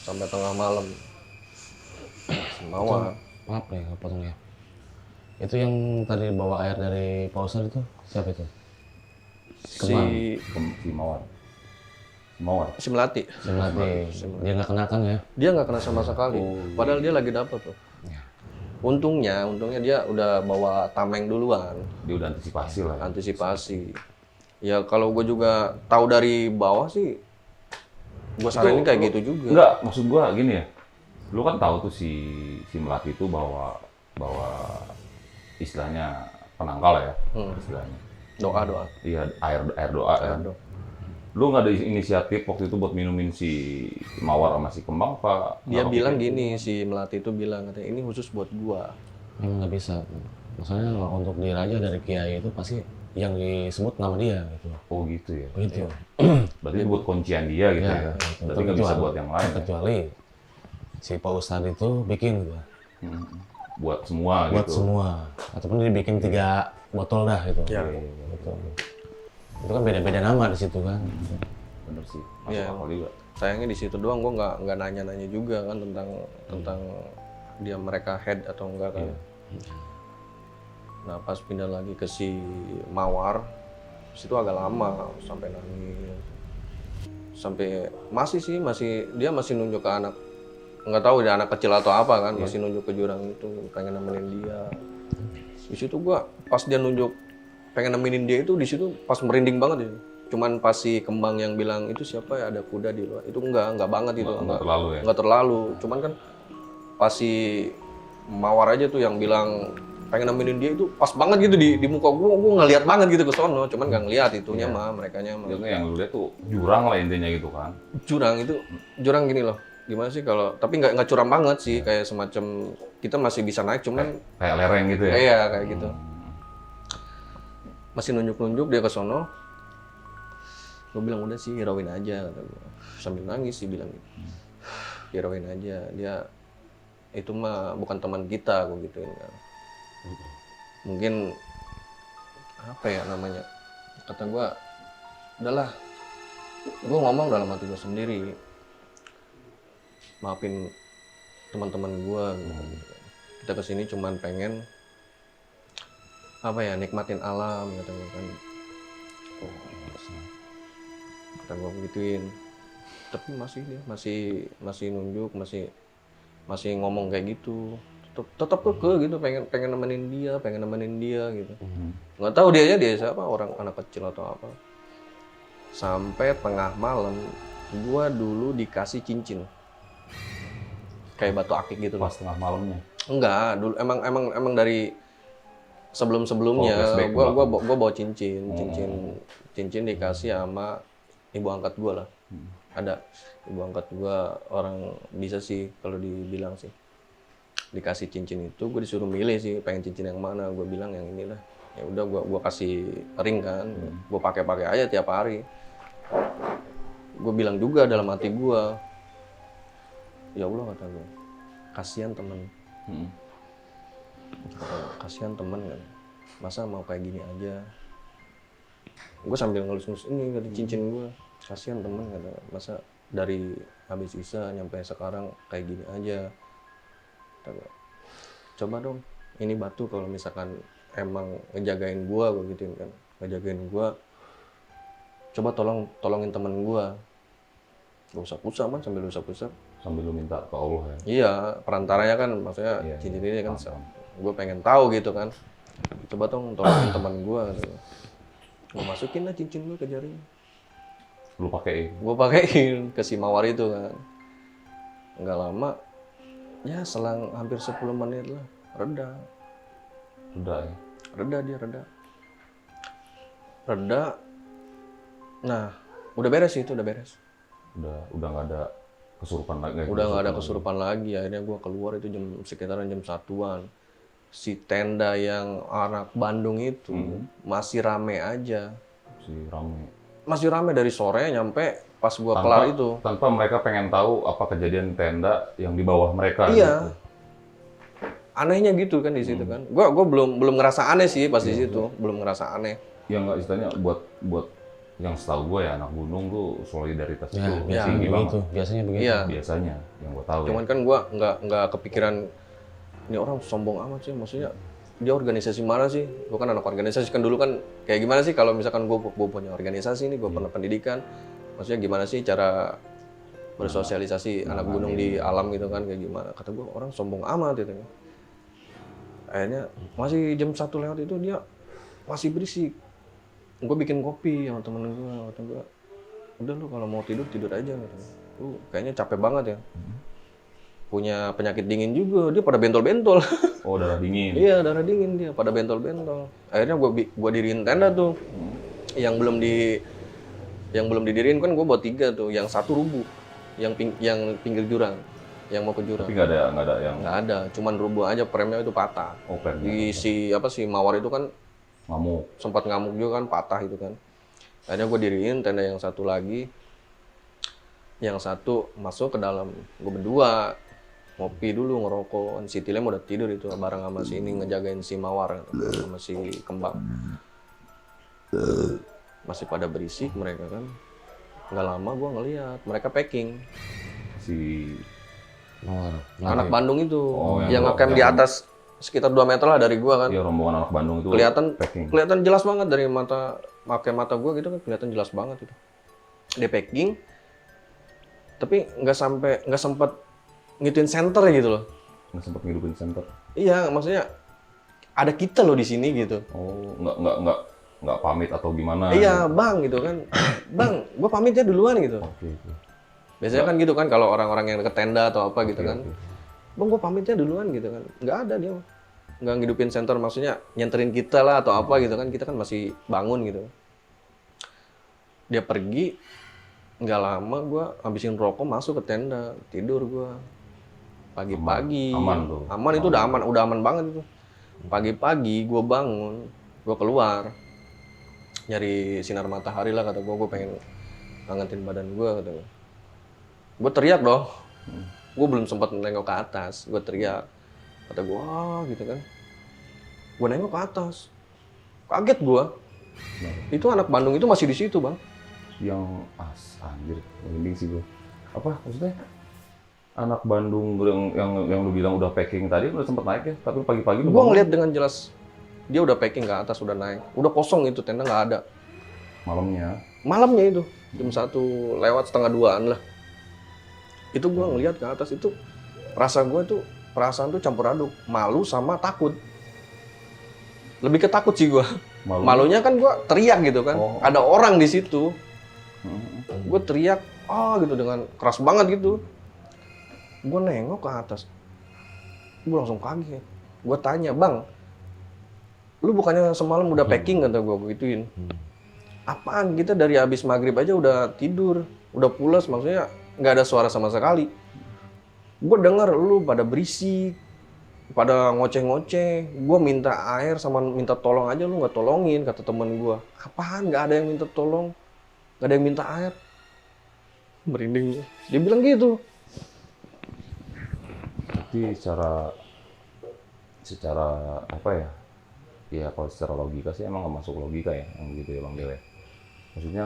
Sampai tengah malam. Si Mawar. Maaf nih, potong ya. Itu yang tadi bawa air dari Pausan itu siapa itu? Si Si Mawar. Mawar. si Melati. Melati. Dia nggak kena kan ya? Dia nggak kena sama sekali. Padahal dia lagi dapat tuh. Untungnya dia udah bawa tameng duluan, Dia udah antisipasi lah. Ya. antisipasi. Ya kalau gue juga tahu dari bawah sih, gue saranin kayak gitu juga. Enggak, maksud gua gini ya. Lu kan tahu tuh si Melati itu bawa istilahnya penangkal ya, istilahnya. Doa. Iya, air doa kan. Doa. Lu nggak ada inisiatif waktu itu buat minumin si Mawar sama si Kembang, Pak? Dia bilang gini, si Melati itu bilang katanya ini khusus buat gua. Memang nggak bisa. Maksudnya untuk di raja dari kiai itu pasti yang disebut nama dia gitu. Oh gitu ya. Begitu. Berarti buat kuncian dia gitu ya. Berarti nggak bisa buat yang lain. Ya? Kecuali si Pak Ustadz itu bikin gitu. Buat semua Buat gitu. semua. Ataupun dia bikin 3 botol dah gitu. Ya. Gitu. Itu kan beda-beda nama di situ kan. Bener sih. Masuk Iya. akal juga. Sayangnya di situ doang, gua nggak nanya-nanya juga kan tentang dia mereka head atau enggak kan. Nah pas pindah lagi ke si Mawar, situ agak lama sampai nangis, sampai dia masih nunjuk ke anak, nggak tahu dia anak kecil atau apa kan, masih nunjuk ke jurang itu pengen nemenin dia. Di situ gua pas dia nunjuk pengen nemenin dia itu, di situ pas merinding banget itu. Cuman pas si Kembang yang bilang itu siapa ya, ada kuda di luar, itu enggak banget itu, Nggak terlalu ya. nggak terlalu. Cuman kan pas si Mawar aja tuh yang bilang pengen nemenin dia itu pas banget gitu di muka gua ngeliat banget gitu ke sono, cuman nggak ngeliat itunya mah, merekanya mah. Jadi yang lu lihat tuh jurang lah intinya gitu kan. Jurang gini loh, gimana sih kalau, tapi nggak curam banget sih, kayak semacam kita masih bisa naik, cuman Kayak lereng gitu ya. iya kayak gitu. Masih nunjuk-nunjuk dia ke sono. Gue bilang udah sih hirauin aja kata gue. Sambil nangis sih bilang gitu. Hirauin aja, dia itu mah bukan teman kita, gue gituin kan. Mungkin apa ya namanya, kata gue udahlah, gue ngomong dalam hati gue sendiri, maafin teman-teman gue gitu. Kita kesini cuman pengen apa ya, nikmatin alam kata gue kan. Kata gue begituin, tapi dia masih nunjuk, masih ngomong kayak gitu, tetap keke gitu, pengen nemenin dia gitu. Nggak tahu dia siapa, orang anak kecil atau apa. Sampai tengah malam gua dulu dikasih cincin kayak batu akik gitu loh. Pas tengah malamnya. Enggak, dulu emang dari sebelumnya gua bawa cincin dikasih sama ibu angkat gua lah. Ada ibu angkat gua orang bisa sih kalau dibilang sih. Dikasih cincin itu, gue disuruh milih sih pengen cincin yang mana. Gue bilang yang inilah. Ya udah gua kasih ring kan. Gue pakai aja tiap hari. Gue bilang juga dalam hati gue, ya Allah kata gue, kasihan temen. Kasihan temen kan, masa mau kayak gini aja. Gue sambil ngelus-ngelus ini dari cincin gue, kasihan temen kata, masa dari habis isa nyampe sekarang kayak gini aja. Kata gue, coba dong ini batu kalau misalkan emang ngejagain gue gituin kan, ngejagain gue, coba tolongin temen gue. Gak usah pusat man, sambil usap-usap. Sambil lu minta ke Allah ya. Iya, perantaranya kan maksudnya Iya, cincin ini kan. Gue pengen tahu gitu kan. Coba tolongin teman gue. Gitu. Gue masukin lah cincin gue ke jari. Lu pakai. Gue pakein ke si Mawar itu kan. Nggak lama, ya selang hampir 10 menit lah, reda. Udah ya. Reda. Nah, udah beres itu, udah beres. Udah nggak ada kesurupan lagi. Udah nggak ada kesurupan lagi. Akhirnya gue keluar itu sekitaran jam 1-an. Si tenda yang anak Bandung itu masih rame aja. Masih rame dari sore nyampe pas gue kelar itu. Tanpa mereka pengen tahu apa kejadian tenda yang di bawah mereka. Iya. Gitu. Anehnya gitu kan di situ kan. Gue belum ngerasa aneh sih pas di situ. Belum ngerasa aneh. Ya nggak istilahnya buat yang setahu gue ya anak gunung tuh solidaritas Ya, itu biasanya tinggi begitu. banget. Biasanya begitu. Iya. Biasanya yang gue tahu. Cuman kan gue nggak kepikiran ini orang sombong amat sih, maksudnya dia organisasi mana sih? Gue kan anak organisasi kan dulu kan kayak gimana sih kalau misalkan gue punya organisasi nih, gue pernah pendidikan, maksudnya gimana sih cara bersosialisasi anak gunung di alam gitu kan kayak gimana? Kata gue orang sombong amat gitu. Akhirnya masih jam 1 lewat itu dia masih berisik. Gue bikin kopi sama temen gue, kata gue, udah lu kalau mau tidur tidur aja gitu. Lu kayaknya capek banget ya. Punya penyakit dingin juga, dia pada bentol-bentol. Oh, darah dingin. Iya, darah dingin dia, pada bentol-bentol. Akhirnya gua diriin tenda tuh. Yang belum didiriin kan gua buat 3 tuh, yang 1 rubuh. Yang pinggir jurang, yang mau ke jurang. Tapi nggak ada yang Nggak ada, cuman rubuh aja, premnya itu patah. oh, premnya. Si Mawar itu kan Ngamuk. sempat ngamuk juga kan, patah itu kan. Akhirnya gua diriin tenda yang 1 lagi. Yang 1 masuk ke dalam, gua berdua ngopi dulu, ngerokok. Si Tilem udah tidur itu bareng sama si ini ngejagain si Mawar sama si Kembang. Masih pada berisik mereka kan. Nggak lama gua ngeliat mereka packing. Si Mawar. Anak Bandung itu Oh, yang yang ngecamp di atas sekitar 2 meter lah dari gua kan. ya rombongan anak Bandung itu packing. Kelihatan jelas banget dari mata gua gitu kan, kelihatan jelas banget itu. Dia packing. Tapi nggak sempat ngituin center gitu loh. Nggak sempat ngidupin center. Iya, maksudnya ada kita loh di sini gitu. Oh, nggak pamit atau gimana? Iya, Bang gitu kan. Bang, gua pamitnya duluan gitu. Oke. Biasanya kan gitu kan kalau orang-orang yang deket tenda atau apa gitu Oke, kan. oke. Bang, gua pamitnya duluan gitu kan. Nggak ada dia. Nggak ngidupin center, maksudnya nyenterin kita lah atau apa gitu kan. Kita kan masih bangun gitu. Dia pergi, nggak lama gua habisin rokok masuk ke tenda. Tidur gua. Pagi-pagi. Aman tuh. Aman itu udah aman banget itu. Pagi-pagi gua bangun, gua keluar. Nyari sinar matahari lah kata gua pengen ngangetin badan gua kata gua. Gua teriak dong. Gua belum sempat nengok ke atas, gua teriak. Kata gua, wah gitu kan. Gua nengok ke atas. Kaget gua. Itu anak Bandung itu masih di situ, Bang. Yang anjir, merinding sih gue. Apa maksudnya? Anak Bandung yang lu bilang udah packing tadi udah sempet naik ya, tapi pagi-pagi lu Gua bangun ngeliat dengan jelas dia udah packing ke atas, udah naik. Udah kosong itu tenda, nggak ada. malamnya. Malamnya itu jam 1 lewat setengah 2-an lah. Itu gua ngeliat ke atas itu perasaan tuh campur aduk, malu sama takut. Lebih ke takut sih gua. Malunya kan gua teriak gitu kan. Oh. Ada orang di situ. Hmm. Gue teriak, gitu dengan keras banget gitu. Gue nengok ke atas. Gue langsung kaget. Gue tanya, Bang, lu bukannya semalam udah packing kata gue begituin. Apaan, kita dari habis maghrib aja udah tidur, udah pulas, maksudnya nggak ada suara sama sekali. Gue denger lu pada berisik, pada ngoceh-ngoceh. Gue minta air sama minta tolong aja lu nggak tolongin, kata temen gue. Apaan, nggak ada yang minta tolong, nggak ada yang minta air. Merinding. Dia bilang gitu. Tapi secara apa ya? Ya kalau secara logika sih emang nggak masuk logika ya, yang gitu ya Bang Dewa. Maksudnya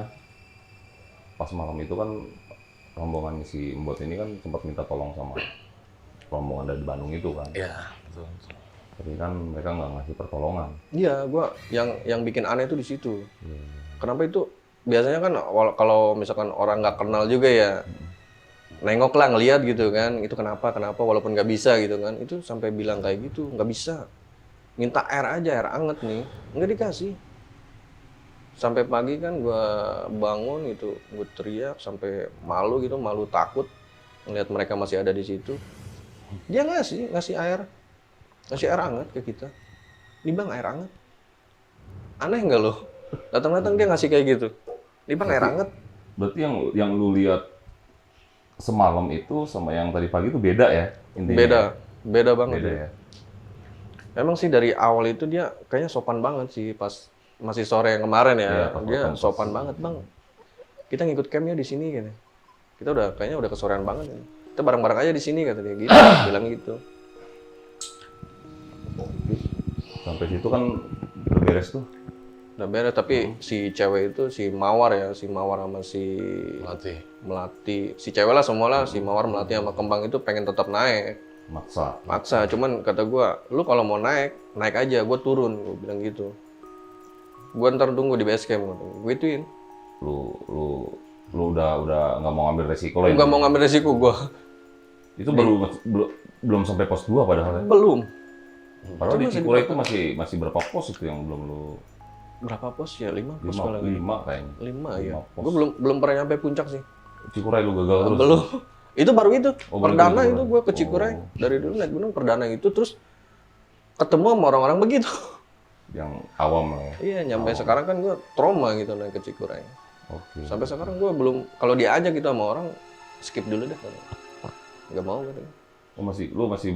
pas malam itu kan rombongan si Mbot ini kan sempat minta tolong sama rombongan dari Bandung itu kan. Iya, betul. Tapi kan mereka nggak ngasih pertolongan. Iya, gua yang bikin aneh itu di situ. Kenapa itu? Biasanya kan kalau misalkan orang nggak kenal juga ya, nengok lah ngelihat gitu kan, itu kenapa walaupun nggak bisa gitu kan, itu sampai bilang kayak gitu, nggak bisa. Minta air aja, air anget nih, nggak dikasih. Sampai pagi kan gua bangun itu, gua teriak sampai malu gitu, malu takut ngelihat mereka masih ada di situ. Dia ngasih air anget ke kita. Nih Bang, air anget. Aneh nggak lo? Datang-datang dia ngasih kayak gitu. Nih Bang, air anget. Berarti yang lu lihat semalam itu sama yang tadi pagi itu beda ya intinya? Beda banget. Beda ya. Emang sih dari awal itu dia kayaknya sopan banget sih pas masih sore yang kemarin ya. Iya, Dia sopan banget, Bang. Kita ngikut campnya di sini gitu. Kita kayaknya udah kesorean banget. Ya. Kita bareng-bareng aja di sini kata dia gitu, bilang gitu. Sampai situ kan udah beres tuh. Udah beres, tapi si cewek itu si Mawar sama si Latih. Melati. Si cewek lah semua lah, si Mawar, Melati sama Kembang itu pengen tetap naik. Maksa. Cuman kata gua, lu kalau mau naik aja, gua turun, gua bilang gitu. Gua ntar tunggu di base camp, gua ituin. Lu udah nggak mau ngambil resiko lah. Nggak mau ngambil resiko gua. Itu belum sampai pos 2 padahal ya. Belum. Padahal di Cuma Cikura itu masih berapa pos itu yang belum lu Berapa pos ya? 5 pos 5 kalau nggak 5 kayaknya. 5 ya. pos. Gua belum pernah nyampe puncak sih. Cikuray lu gagal terus. Belum. Itu baru itu. Oh, baru Perdana itu itu gua ke Cikuray. Dari dulu naik gunung perdana itu terus ketemu sama orang-orang begitu. Yang awam lah ya. Iya, nyampe sekarang kan gua trauma gitu naik ke Cikuray. Oke. Sampai sekarang gua belum, kalau diajak gitu sama orang, skip dulu deh. Nggak mau gitu. Lu masih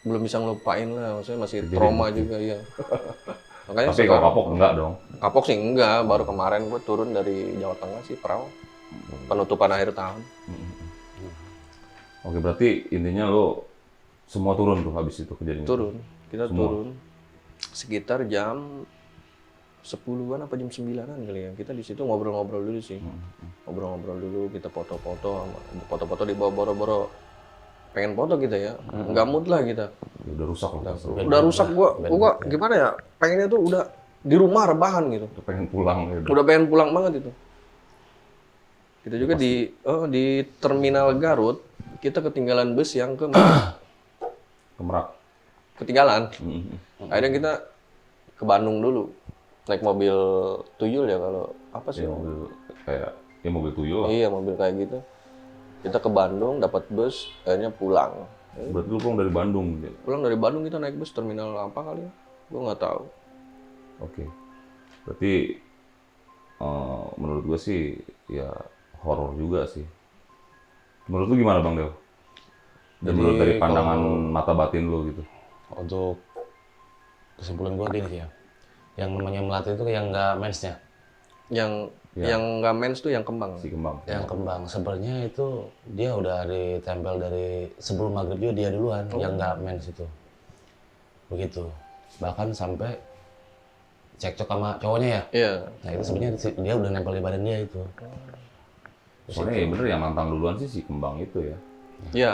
Belum bisa ngelupain lah, maksudnya masih Jadi trauma gitu. juga ya. Makanya Tapi kalau kapok enggak dong. kapok sih enggak, baru kemarin gua turun dari Jawa Tengah sih perahu. Penutupan akhir tahun. Oke, berarti intinya lu semua turun tuh habis itu kejadian. Turun, kita Semua? turun sekitar jam 10-an apa jam 9-an kali ya. Kita di situ ngobrol-ngobrol dulu sih. Ngobrol-ngobrol dulu, kita foto-foto di bawah boro-boro. Pengen foto kita ya. Enggak mood lah kita. Ya, udah rusak lah. Udah rusak gua gimana ya? Pengennya tuh udah di rumah rebahan gitu. Udah pengen pulang ya. Udah pengen pulang banget itu. Kita juga di terminal Garut, kita ketinggalan bus yang ke Kemerak. ketinggalan. Mm-hmm. Akhirnya kita ke Bandung dulu. Naik mobil tuyul ya kalau apa sih? Ya, mobil tuyul lah. Iya, mobil kayak gitu. Kita ke Bandung, dapat bus, akhirnya pulang. Berarti lu pulang dari Bandung gitu. Pulang dari Bandung kita naik bus terminal apa kali ya? Gue nggak tahu. Oke. Berarti menurut gue sih ya horor juga sih. Menurut lu gimana Bang Del? Dan Jadi, menurut dari pandangan kalau- mata batin lu gitu. Untuk kesimpulan gue gini sih ya, yang namanya melati itu yang nggak mensnya, Yang Ya. yang nggak mens tuh yang kembang. Si kembang. yang kembang sebenarnya itu dia udah ditempel dari sebelum maghrib juga dia duluan, yang nggak mens itu begitu, bahkan sampai cekcok sama cowoknya ya. Iya. Nah itu sebenarnya dia udah nempel di badan dia itu. Soalnya ya bener yang nantang duluan sih si kembang itu ya. Iya.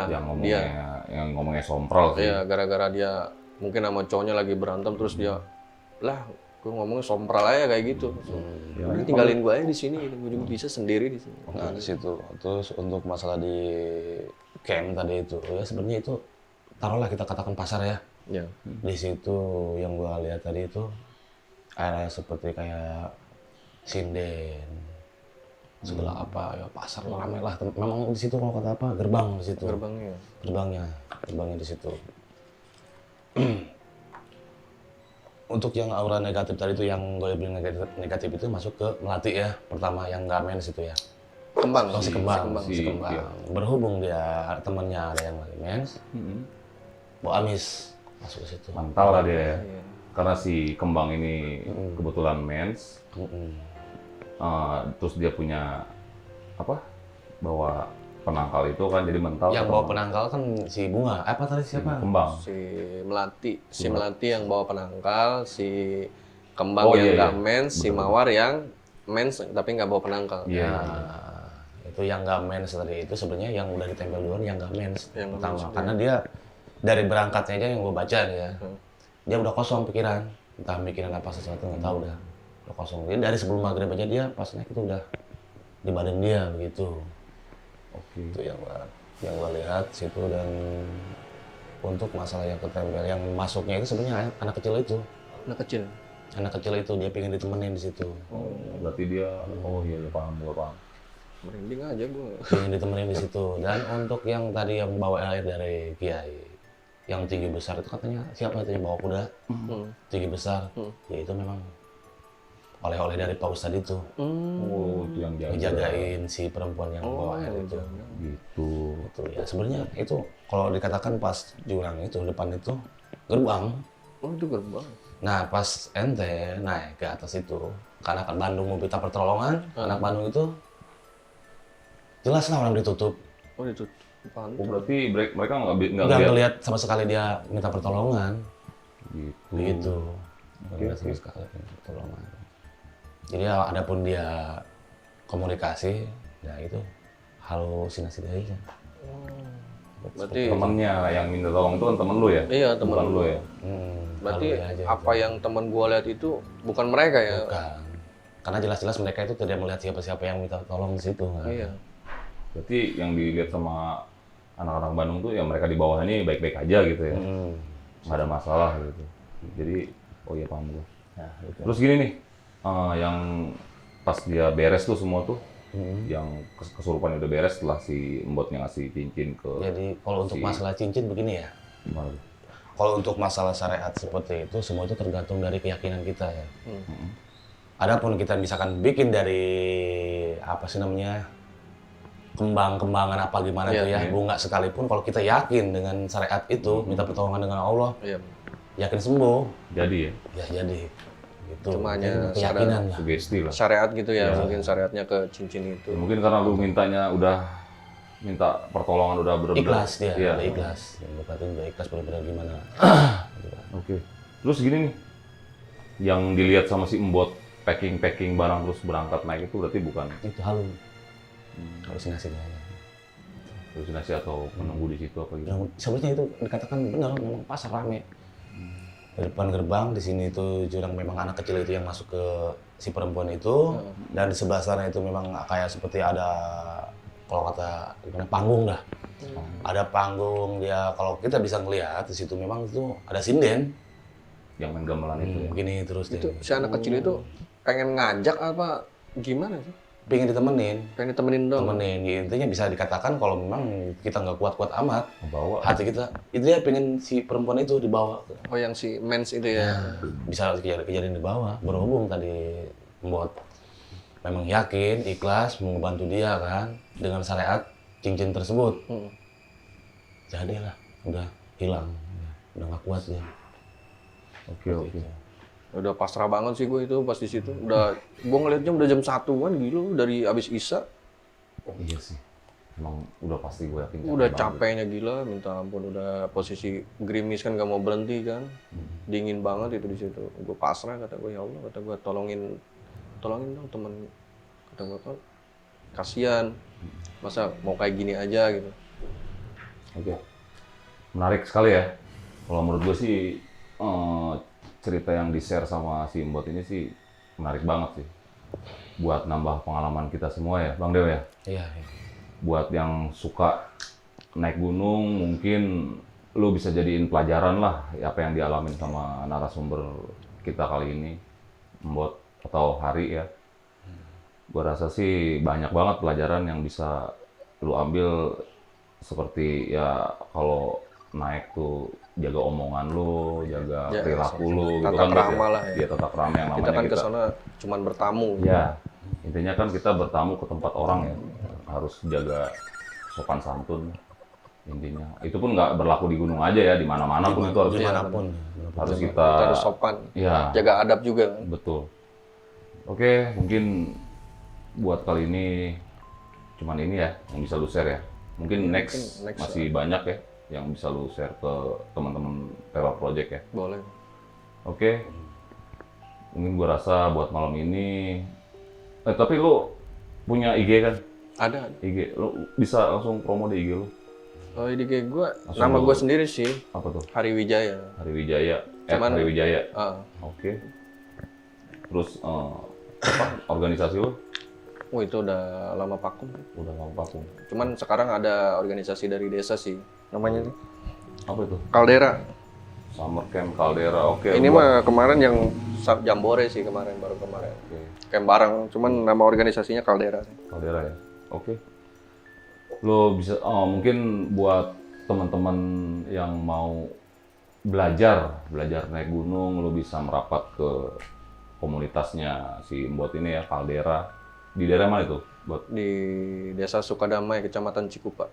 Yang ngomongnya sompral sih. Iya, gara-gara dia mungkin sama cowoknya lagi berantem terus dia lah, gue ngomongnya sompral aja kayak gitu. Udah tinggalin gue aja di sini, gue juga bisa sendiri di sini. Nah di situ terus untuk masalah di camp tadi itu ya sebenarnya itu taruhlah kita katakan pasar ya. Ya. Di situ yang gua lihat tadi itu area seperti kayak sinden segala apa ya pasar ramai lah. Memang di situ kalau kata apa gerbang di situ. Gerbangnya. Gerbangnya di situ. Untuk yang aura negatif tadi itu yang gue bilang negatif itu masuk ke melati ya. Pertama yang nggak mens itu ya. Kembang. Si kembang. iya. Berhubung dia temannya ada yang lagi mens, bawa amis masuk ke situ. Mantal lah dia ya. Iya. Karena si kembang ini kebetulan mens. Terus dia punya apa? Bawa penangkal itu kan jadi mental. Yang bawa penangkal kan si bunga. Apa tadi siapa? Kembang. Si melati yang bawa penangkal, si kembang Oh, yang iya, nggak iya. mens, si mawar yang mens tapi nggak bawa penangkal. Iya. Nah, itu yang nggak mens tadi itu sebenarnya yang udah ditempel duluan yang nggak mens Yang nggak pertama mens, karena dia dari berangkatnya aja yang gue baca nih ya dia udah kosong pikiran entah mikirin apa sesuatu nggak tahu udah kosong. Jadi dari sebelum maghrib aja dia pas naik itu udah di badan dia begitu. Oke. Itu yang gua lihat situ. Dan untuk masalah yang ketempel yang masuknya itu sebenarnya anak kecil itu Anak kecil. dia pengen ditemenin di situ. Oh, berarti dia iya paham, gua paham. Merinding aja gue. Pengen ditemenin di situ. Dan untuk yang tadi yang bawa air dari Kiai yang tinggi besar itu katanya siapa itu yang bawa kuda tinggi besar ya itu memang oleh-oleh dari Pak Ustadz itu Oh, itu yang jaga. ngejagain si perempuan yang bawa air itu. Gitu. Itu ya sebenarnya itu kalau dikatakan pas jurang itu depan itu gerbang. Oh itu gerbang. Nah pas ente naik ke atas itu karena kan Bandung mau minta pertolongan anak Bandung itu jelas lah orang ditutup. Oh itu Oh, berarti mereka nggak Nggak lihat ngeliat sama sekali dia minta pertolongan. gitu. Begitu. Nggak ngeliat sama sekali minta pertolongan. Jadi ya, adapun dia komunikasi, ya itu halusinasi dia aja. Berarti Temennya yang minta tolong itu kan temen lu ya? iya teman Bukan lu ya? Berarti Alay aja apa yang teman gua lihat itu bukan mereka ya? Bukan. Karena jelas-jelas mereka itu tidak melihat siapa-siapa yang minta tolong di situ. Kan? Iya. Berarti yang dilihat sama anak-anak Bandung tuh ya mereka di bawah ini baik-baik aja gitu ya. Nggak ada masalah gitu. Jadi, oh iya paham gue. Nah, itu. Terus gini nih, yang pas dia beres tuh semua tuh, yang kesurupan udah beres setelah si Mbotnya ngasih cincin ke... Jadi kalau untuk si- masalah cincin begini ya. Gimana tuh? Kalau untuk masalah syariat seperti itu, semua itu tergantung dari keyakinan kita ya. Adapun kita misalkan bikin dari apa sih namanya kembang-kembangan apa gimana Iya, tuh ya, bunga sekalipun kalau kita yakin dengan syariat itu, minta pertolongan dengan Allah, Iya. yakin sembuh, Jadi ya, ya jadi. Gitu. Cuma Jadi hanya keyakinan lah. sugesti lah. Syariat gitu ya, mungkin syariatnya ke cincin itu. Ya, mungkin karena lu mintanya udah minta pertolongan udah bener-bener. Ikhlas dia, Iya. udah ikhlas. Yang berarti udah ikhlas benar-benar gimana. Gitu kan. Oke. Terus gini nih, yang dilihat sama si Mbot packing barang terus berangkat naik itu berarti bukan Itu halusinasi dia. halusinasi atau penunggu di situ apa gitu? Yang sebenarnya itu dikatakan benar, memang pasar rame. Di depan gerbang di sini itu jurang memang anak kecil itu yang masuk ke si perempuan itu, dan di sebelah sana itu memang kayak seperti ada kalau kata gimana panggung dah. Ada panggung dia, kalau kita bisa ngelihat di situ memang itu ada sinden. Yang main gamelan itu ya? Begini terus Itu dia. si anak kecil itu pengen ngajak apa gimana sih? Pengen ditemenin. Pengen ditemenin dong. Temenin, intinya bisa dikatakan kalau memang kita nggak kuat-kuat amat, Membawa. hati kita, itu dia pengen si perempuan itu dibawa. Oh yang si mens itu ya. Bisa kejadian di bawah, berhubung tadi membuat memang yakin, ikhlas, membantu dia kan, dengan syariat cincin tersebut. Jadilah, udah hilang, udah nggak kuat dia. Oke. Udah pasrah banget sih gue itu pas di situ. Udah gue ngeliatnya udah jam 1-an gila dari abis Isya. Iya sih. Emang udah pasti gue yakin. Udah banget. capeknya gila, minta ampun udah posisi gerimis kan gak mau berhenti kan. Dingin banget itu di situ. Gue pasrah kata gue, ya Allah, kata gue tolongin dong temen. Kata gue kan kasihan. Masa mau kayak gini aja gitu. Oke. Menarik sekali ya. Kalau menurut gue sih cerita yang di-share sama si Mbot ini sih menarik banget sih. Buat nambah pengalaman kita semua ya, Bang Dew ya. Iya. Buat yang suka naik gunung, mungkin lu bisa jadiin pelajaran lah apa yang dialamin sama narasumber kita kali ini, Mbot atau Hari ya. Gua rasa sih banyak banget pelajaran yang bisa lu ambil, seperti ya kalau naik tuh jaga omongan lu, jaga Ya, perilaku lu, gitu tata kan Bot, krama lah ya. Iya, tata krama yang Kita namanya kan ke sana cuman bertamu. Ya, intinya kan kita bertamu ke tempat orang ya, harus jaga sopan santun intinya. Itu pun nggak berlaku di gunung aja ya, di mana-mana pun itu harus Dimanapun. harus Kita kita, harus sopan. ya Jaga adab juga kan. betul. Oke, mungkin buat kali ini cuman ini ya yang bisa lu share ya. Mungkin next next masih banyak ya yang bisa lu share ke teman-teman Terror Project ya. Boleh. Oke. Mungkin gua rasa buat malam ini. Tapi lu punya IG kan? Ada. IG. Lu bisa langsung promo di IG lu. Oh, ini kayak gue, Langsung nama lu- gue sendiri sih, Apa tuh? Hari Wijaya. Hari Wijaya. Cuman- Hari Wijaya. Ah. Terus apa? Organisasi lu? Oh, itu udah lama vakum. Udah lama vakum. Cuman sekarang ada organisasi dari desa sih. Namanya nih Apa itu? Caldera. Summer Camp Caldera. Oke. Ini buat- mah kemarin yang Jambore sih baru kemarin. Oke. Camp bareng, cuman nama organisasinya Caldera. Caldera ya. Oke. Lo bisa mungkin buat teman-teman yang mau belajar naik gunung, lo bisa merapat ke komunitasnya si Mbot ini ya, Caldera. Di daerah mana itu? Buat Di Desa Sukadamai, Kecamatan Cikupa,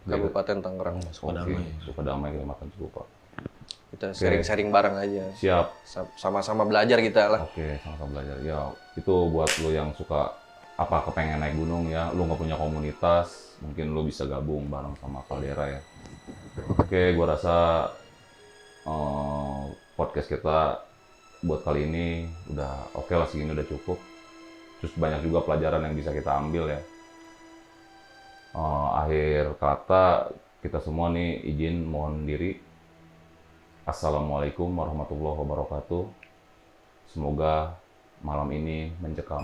Kabupaten Tangerang. Sukadamai. Sukadamai, Kecamatan Cikupa. Kita sharing-sharing bareng aja. Siap. Sama-sama belajar kita lah. Oke, sama-sama belajar. Ya, itu buat lo yang suka kepengen naik gunung ya, lo nggak punya komunitas, mungkin lo bisa gabung bareng sama Caldera ya. Oke, gua rasa podcast kita buat kali ini udah oke lah, segini udah cukup. Terus banyak juga pelajaran yang bisa kita ambil ya. Akhir kata, kita semua nih izin mohon diri. Assalamualaikum warahmatullahi wabarakatuh. Semoga malam ini mencekam.